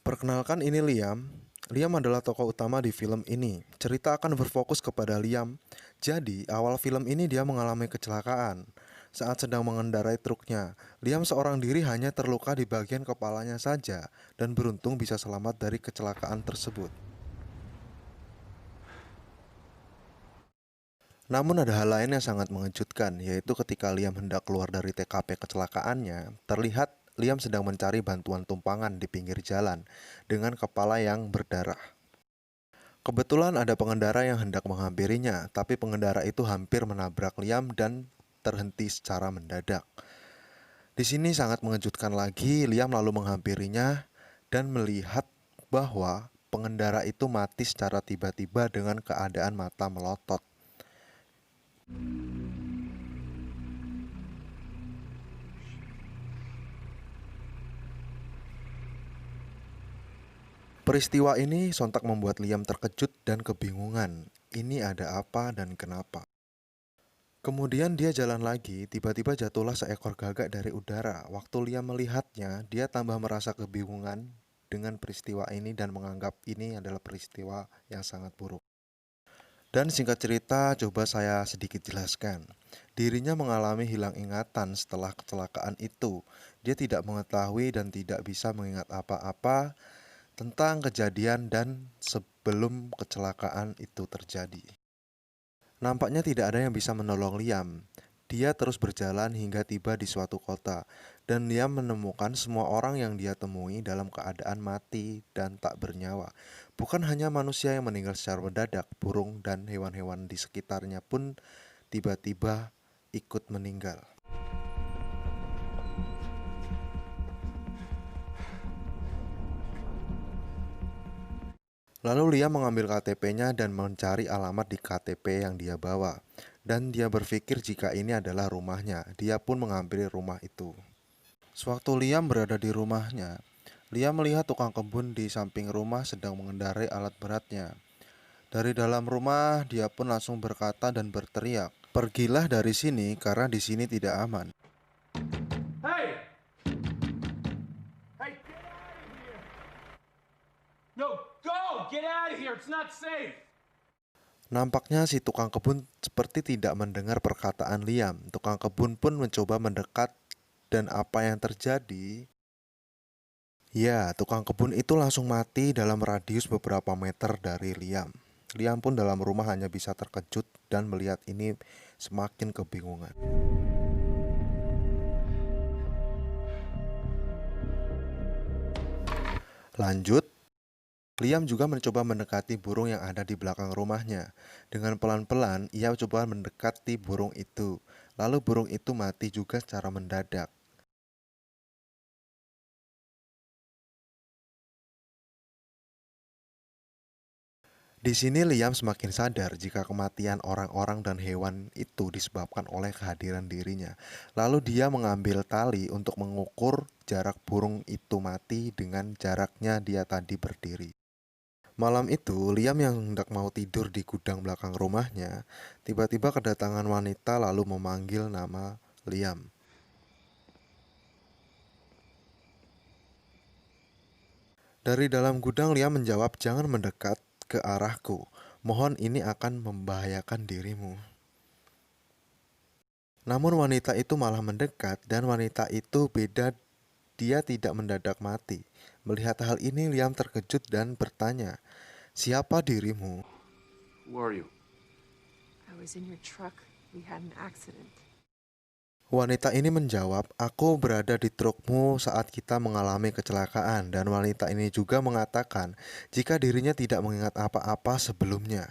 Perkenalkan, ini Liam. Liam adalah tokoh utama di film ini. Cerita akan berfokus kepada Liam. Jadi, awal film ini dia mengalami kecelakaan saat sedang mengendarai truknya. Liam seorang diri hanya terluka di bagian kepalanya saja dan beruntung bisa selamat dari kecelakaan tersebut. Namun ada hal lain yang sangat mengejutkan, yaitu ketika Liam hendak keluar dari TKP kecelakaannya, terlihat Liam sedang mencari bantuan tumpangan di pinggir jalan dengan kepala yang berdarah. Kebetulan ada pengendara yang hendak menghampirinya, tapi pengendara itu hampir menabrak Liam dan terhenti secara mendadak. Di sini sangat mengejutkan lagi, Liam lalu menghampirinya dan melihat bahwa pengendara itu mati secara tiba-tiba dengan keadaan mata melotot. Peristiwa ini sontak membuat Liam terkejut dan kebingungan. Ini ada apa dan kenapa? Kemudian dia jalan lagi, tiba-tiba jatuhlah seekor gagak dari udara. Waktu Liam melihatnya, dia tambah merasa kebingungan dengan peristiwa ini dan menganggap ini adalah peristiwa yang sangat buruk. Dan singkat cerita, coba saya sedikit jelaskan. Dirinya mengalami hilang ingatan setelah kecelakaan itu. Dia tidak mengetahui dan tidak bisa mengingat apa-apa tentang kejadian dan sebelum kecelakaan itu terjadi. Nampaknya tidak ada yang bisa menolong Liam. Dia terus berjalan hingga tiba di suatu kota, dan Liam menemukan semua orang yang dia temui dalam keadaan mati dan tak bernyawa. Bukan hanya manusia yang meninggal secara mendadak, burung dan hewan-hewan di sekitarnya pun tiba-tiba ikut meninggal. Lalu Liam mengambil KTP-nya dan mencari alamat di KTP yang dia bawa. Dan dia berpikir jika ini adalah rumahnya. Dia pun menghampiri rumah itu. Sewaktu Liam berada di rumahnya, Liam melihat tukang kebun di samping rumah sedang mengendarai alat beratnya. Dari dalam rumah, dia pun langsung berkata dan berteriak, "Pergilah dari sini karena di sini tidak aman." Hey! Hey, get out of here! No, go! Get out of here! It's not safe! Nampaknya si tukang kebun seperti tidak mendengar perkataan Liam. Tukang kebun pun mencoba mendekat, dan apa yang terjadi? Ya, tukang kebun itu langsung mati dalam radius beberapa meter dari Liam. Liam pun dalam rumah hanya bisa terkejut dan melihat ini semakin kebingungan. Lanjut, Liam juga mencoba mendekati burung yang ada di belakang rumahnya. Dengan pelan-pelan, ia coba mendekati burung itu. Lalu burung itu mati juga secara mendadak. Di sini Liam semakin sadar jika kematian orang-orang dan hewan itu disebabkan oleh kehadiran dirinya. Lalu dia mengambil tali untuk mengukur jarak burung itu mati dengan jaraknya dia tadi berdiri. Malam itu, Liam yang hendak mau tidur di gudang belakang rumahnya, tiba-tiba kedatangan wanita lalu memanggil nama Liam. Dari dalam gudang, Liam menjawab, "Jangan mendekat ke arahku. Mohon, ini akan membahayakan dirimu." Namun wanita itu malah mendekat, dan wanita itu beda, dia tidak mendadak mati. Melihat hal ini, Liam terkejut dan bertanya, "Siapa dirimu?" Who are you? I was in your truck. We had an accident. Wanita ini menjawab, "Aku berada di trukmu saat kita mengalami kecelakaan." Dan wanita ini juga mengatakan jika dirinya tidak mengingat apa-apa sebelumnya.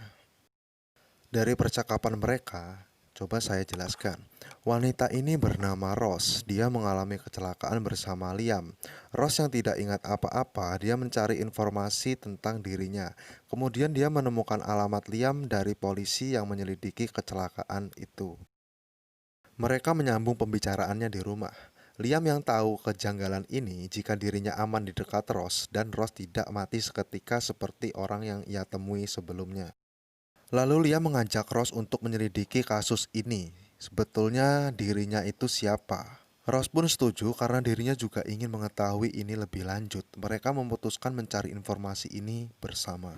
Dari percakapan mereka, coba saya jelaskan. Wanita ini bernama Rose. Dia mengalami kecelakaan bersama Liam. Rose yang tidak ingat apa-apa, dia mencari informasi tentang dirinya. Kemudian dia menemukan alamat Liam dari polisi yang menyelidiki kecelakaan itu. Mereka menyambung pembicaraannya di rumah. Liam yang tahu kejanggalan ini jika dirinya aman di dekat Rose dan Rose tidak mati seketika seperti orang yang ia temui sebelumnya. Lalu Liam mengajak Rose untuk menyelidiki kasus ini. Sebetulnya dirinya itu siapa? Ross pun setuju karena dirinya juga ingin mengetahui ini lebih lanjut. Mereka memutuskan mencari informasi ini bersama.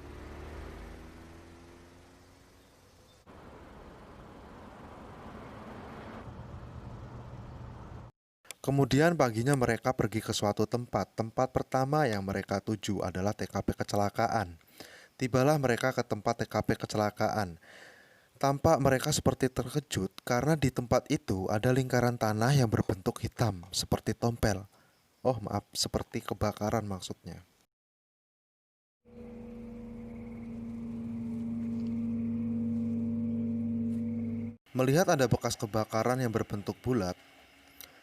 Kemudian paginya mereka pergi ke suatu tempat. Tempat pertama yang mereka tuju adalah TKP kecelakaan. Tibalah mereka ke tempat TKP kecelakaan. Tampak mereka seperti terkejut karena di tempat itu ada lingkaran tanah yang berbentuk hitam seperti tompel. Oh maaf, seperti kebakaran maksudnya. Melihat ada bekas kebakaran yang berbentuk bulat,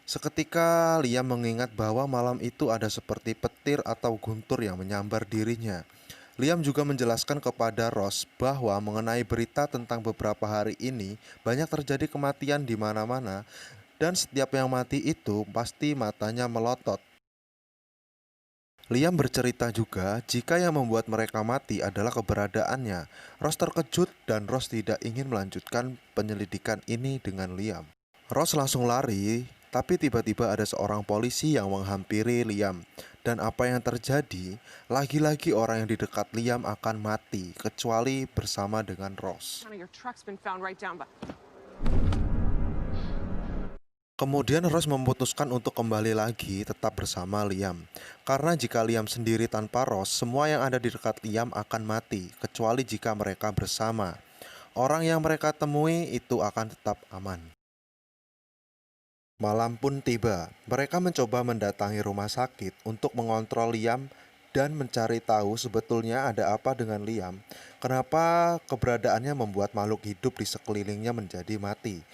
seketika Liam mengingat bahwa malam itu ada seperti petir atau guntur yang menyambar dirinya. Liam juga menjelaskan kepada Ross bahwa mengenai berita tentang beberapa hari ini banyak terjadi kematian di mana-mana dan setiap yang mati itu pasti matanya melotot. Liam bercerita juga jika yang membuat mereka mati adalah keberadaannya. Ross terkejut dan Ross tidak ingin melanjutkan penyelidikan ini dengan Liam. Ross langsung lari, tapi tiba-tiba ada seorang polisi yang menghampiri Liam. Dan apa yang terjadi, lagi-lagi orang yang di dekat Liam akan mati, kecuali bersama dengan Ross. One of your truck's been found right down by. Kemudian Ross memutuskan untuk kembali lagi tetap bersama Liam. Karena jika Liam sendiri tanpa Ross, semua yang ada di dekat Liam akan mati, kecuali jika mereka bersama. Orang yang mereka temui itu akan tetap aman. Malam pun tiba. Mereka mencoba mendatangi rumah sakit untuk mengontrol Liam dan mencari tahu sebetulnya ada apa dengan Liam. Kenapa keberadaannya membuat makhluk hidup di sekelilingnya menjadi mati.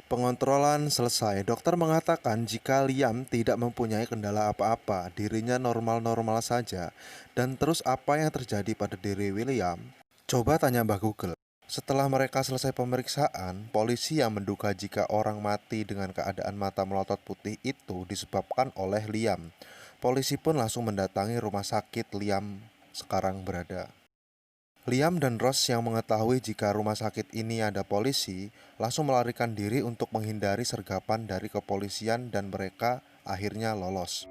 Pengontrolan selesai. Dokter mengatakan jika Liam tidak mempunyai kendala apa-apa, dirinya normal-normal saja. Dan terus apa yang terjadi pada diri William? Coba tanya Mbah Google. Setelah mereka selesai pemeriksaan, polisi yang menduga jika orang mati dengan keadaan mata melotot putih itu disebabkan oleh Liam. Polisi pun langsung mendatangi rumah sakit Liam sekarang berada. Liam dan Ross yang mengetahui jika rumah sakit ini ada polisi, langsung melarikan diri untuk menghindari sergapan dari kepolisian dan mereka akhirnya lolos.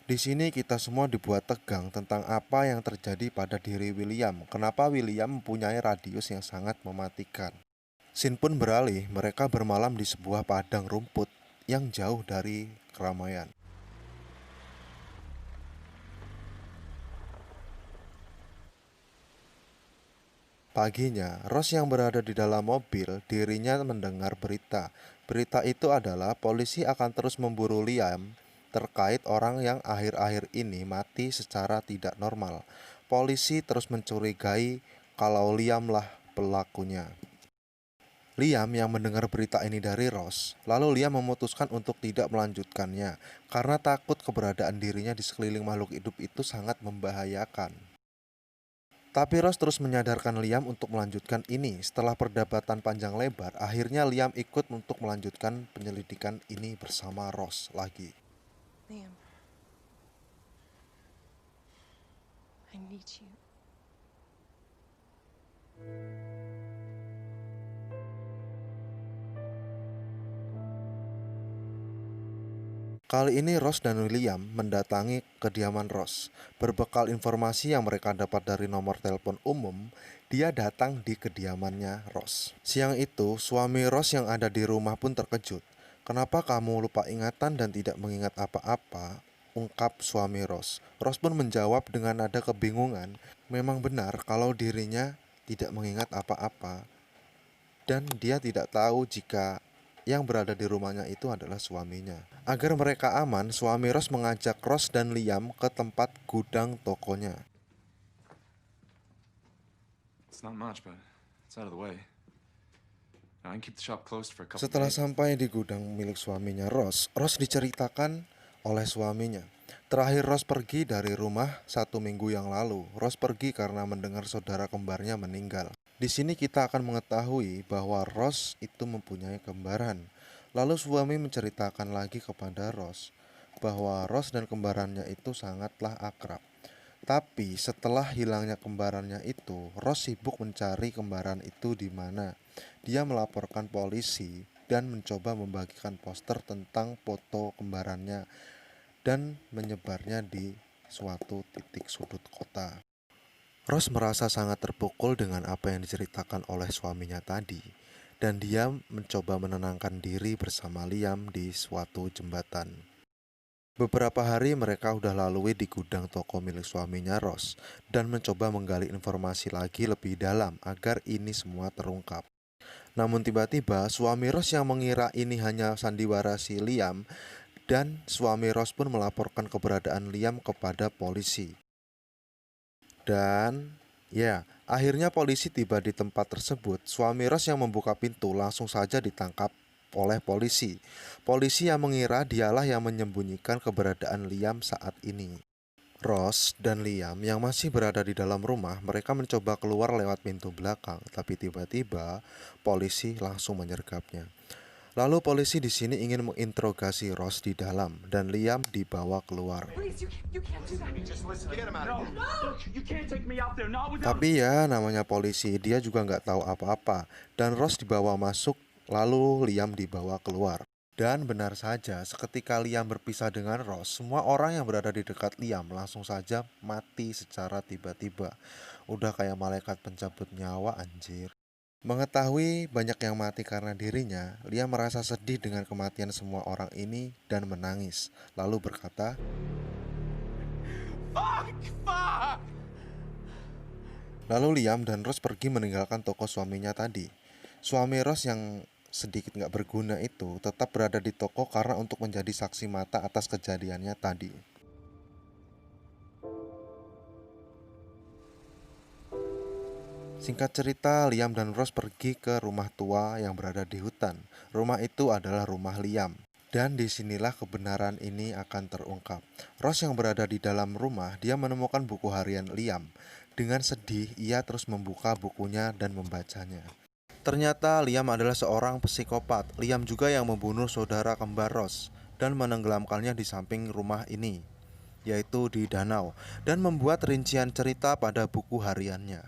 Di sini kita semua dibuat tegang tentang apa yang terjadi pada diri William. Kenapa William mempunyai radius yang sangat mematikan. Scene pun beralih, mereka bermalam di sebuah padang rumput yang jauh dari keramaian. Paginya, Ross yang berada di dalam mobil, dirinya mendengar berita. Berita itu adalah polisi akan terus memburu Liam terkait orang yang akhir-akhir ini mati secara tidak normal. Polisi terus mencurigai kalau Liam lah pelakunya. Liam yang mendengar berita ini dari Ross, lalu Liam memutuskan untuk tidak melanjutkannya karena takut keberadaan dirinya di sekeliling makhluk hidup itu sangat membahayakan. Tapi Ross terus menyadarkan Liam untuk melanjutkan ini. Setelah perdebatan panjang lebar, akhirnya Liam ikut untuk melanjutkan penyelidikan ini bersama Ross lagi. Liam. I need you. Kali ini Ross dan William mendatangi kediaman Ross. Berbekal informasi yang mereka dapat dari nomor telepon umum, dia datang di kediamannya Ross. Siang itu, suami Ross yang ada di rumah pun terkejut. "Kenapa kamu lupa ingatan dan tidak mengingat apa-apa?" ungkap suami Ross. Ross pun menjawab dengan nada kebingungan. Memang benar kalau dirinya tidak mengingat apa-apa dan dia tidak tahu jika yang berada di rumahnya itu adalah suaminya. Agar mereka aman, suami Ross mengajak Ross dan Liam ke tempat gudang tokonya. It's not much, but it's out of the way. Now I can keep the shop closed for a couple Setelah days. sampai di gudang milik suaminya Ross diceritakan oleh suaminya. Terakhir Ross pergi dari rumah 1 minggu yang lalu. Ross pergi karena mendengar saudara kembarnya meninggal. Di sini kita akan mengetahui bahwa Ross itu mempunyai kembaran. Lalu suami menceritakan lagi kepada Ross bahwa Ross dan kembarannya itu sangatlah akrab. Tapi setelah hilangnya kembarannya itu, Ross sibuk mencari kembaran itu di mana. Dia melaporkan polisi dan mencoba membagikan poster tentang foto kembarannya dan menyebarnya di suatu titik sudut kota. Ross merasa sangat terpukul dengan apa yang diceritakan oleh suaminya tadi, dan dia mencoba menenangkan diri bersama Liam di suatu jembatan. Beberapa hari mereka udah lalui di gudang toko milik suaminya Ross dan mencoba menggali informasi lagi lebih dalam agar ini semua terungkap. Namun tiba-tiba suami Ross yang mengira ini hanya sandiwara si Liam dan suami Ross pun melaporkan keberadaan Liam kepada polisi. Dan ya, akhirnya polisi tiba di tempat tersebut. Suami Ross yang membuka pintu langsung saja ditangkap oleh polisi. Polisi yang mengira dialah yang menyembunyikan keberadaan Liam saat ini. Ross dan Liam yang masih berada di dalam rumah, mereka mencoba keluar lewat pintu belakang, tapi tiba-tiba polisi langsung menyergapnya. Lalu polisi di sini ingin menginterogasi Ross di dalam dan Liam dibawa keluar. Please, you can't do that. Just listen. Get him out of here. Look, you can't take me out there. Not without. Tapi ya namanya polisi, dia juga nggak tahu apa-apa. Dan Ross dibawa masuk, lalu Liam dibawa keluar. Dan benar saja, seketika Liam berpisah dengan Ross, semua orang yang berada di dekat Liam langsung saja mati secara tiba-tiba. Udah kayak malaikat pencabut nyawa anjir. Mengetahui banyak yang mati karena dirinya, Liam merasa sedih dengan kematian semua orang ini dan menangis. Lalu berkata, Fuck! lalu Liam dan Ross pergi meninggalkan toko suaminya tadi. Suami Ross yang sedikit gak berguna itu tetap berada di toko karena untuk menjadi saksi mata atas kejadiannya tadi. Singkat cerita, Liam dan Ross pergi ke rumah tua yang berada di hutan. Rumah itu adalah rumah Liam. Dan disinilah kebenaran ini akan terungkap. Ross yang berada di dalam rumah, dia menemukan buku harian Liam. Dengan sedih, ia terus membuka bukunya dan membacanya. Ternyata Liam adalah seorang psikopat. Liam juga yang membunuh saudara kembar Ross dan menenggelamkannya di samping rumah ini, yaitu di danau, dan membuat rincian cerita pada buku hariannya.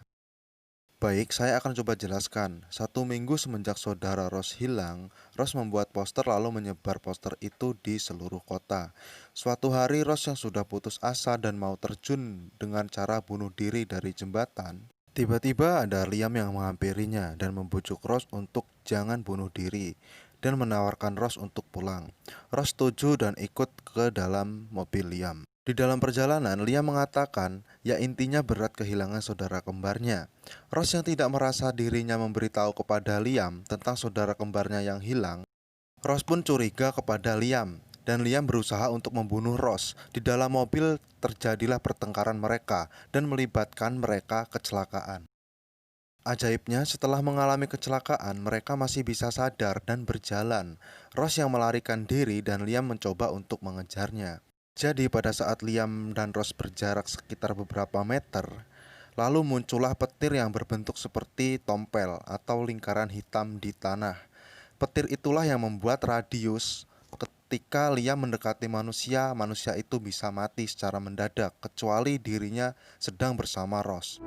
Baik, saya akan coba jelaskan. 1 minggu semenjak saudara Ross hilang, Ross membuat poster lalu menyebar poster itu di seluruh kota. Suatu hari Ross yang sudah putus asa dan mau terjun dengan cara bunuh diri dari jembatan, tiba-tiba ada Liam yang menghampirinya dan membujuk Ross untuk jangan bunuh diri dan menawarkan Ross untuk pulang. Ross setuju dan ikut ke dalam mobil Liam. Di dalam perjalanan, Liam mengatakan, ya intinya berat kehilangan saudara kembarnya. Ross yang tidak merasa dirinya memberitahu kepada Liam tentang saudara kembarnya yang hilang, Ross pun curiga kepada Liam, dan Liam berusaha untuk membunuh Ross. Di dalam mobil terjadilah pertengkaran mereka dan melibatkan mereka kecelakaan. Ajaibnya, setelah mengalami kecelakaan, mereka masih bisa sadar dan berjalan. Ross yang melarikan diri dan Liam mencoba untuk mengejarnya. Jadi pada saat Liam dan Ross berjarak sekitar beberapa meter, lalu muncullah petir yang berbentuk seperti tompel atau lingkaran hitam di tanah. Petir itulah yang membuat radius ketika Liam mendekati manusia, manusia itu bisa mati secara mendadak, kecuali dirinya sedang bersama Ross.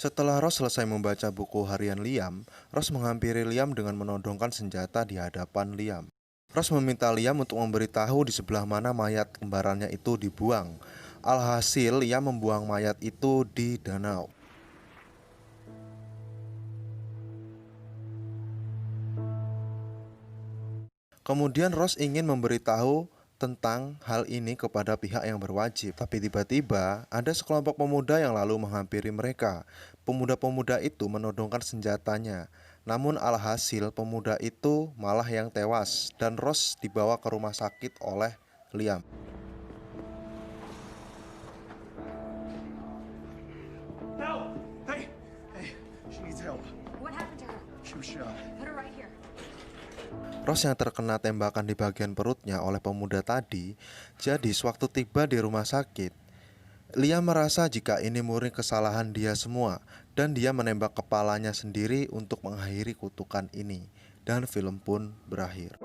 Setelah Ross selesai membaca buku harian Liam, Ross menghampiri Liam dengan menodongkan senjata di hadapan Liam. Ross meminta Liam untuk memberitahu di sebelah mana mayat kembarannya itu dibuang. Alhasil, Liam membuang mayat itu di danau. Kemudian Ross ingin memberitahu tentang hal ini kepada pihak yang berwajib. Tapi tiba-tiba ada sekelompok pemuda yang lalu menghampiri mereka. Pemuda-pemuda itu menodongkan senjatanya. Namun alhasil pemuda itu malah yang tewas dan Ross dibawa ke rumah sakit oleh Liam. Help! Hey, she needs help. What happened to her? She was shot. Put her right here. Ross yang terkena tembakan di bagian perutnya oleh pemuda tadi. Jadi sewaktu tiba di rumah sakit, Liam merasa jika ini murni kesalahan dia semua, dan dia menembak kepalanya sendiri untuk mengakhiri kutukan ini. Dan film pun berakhir.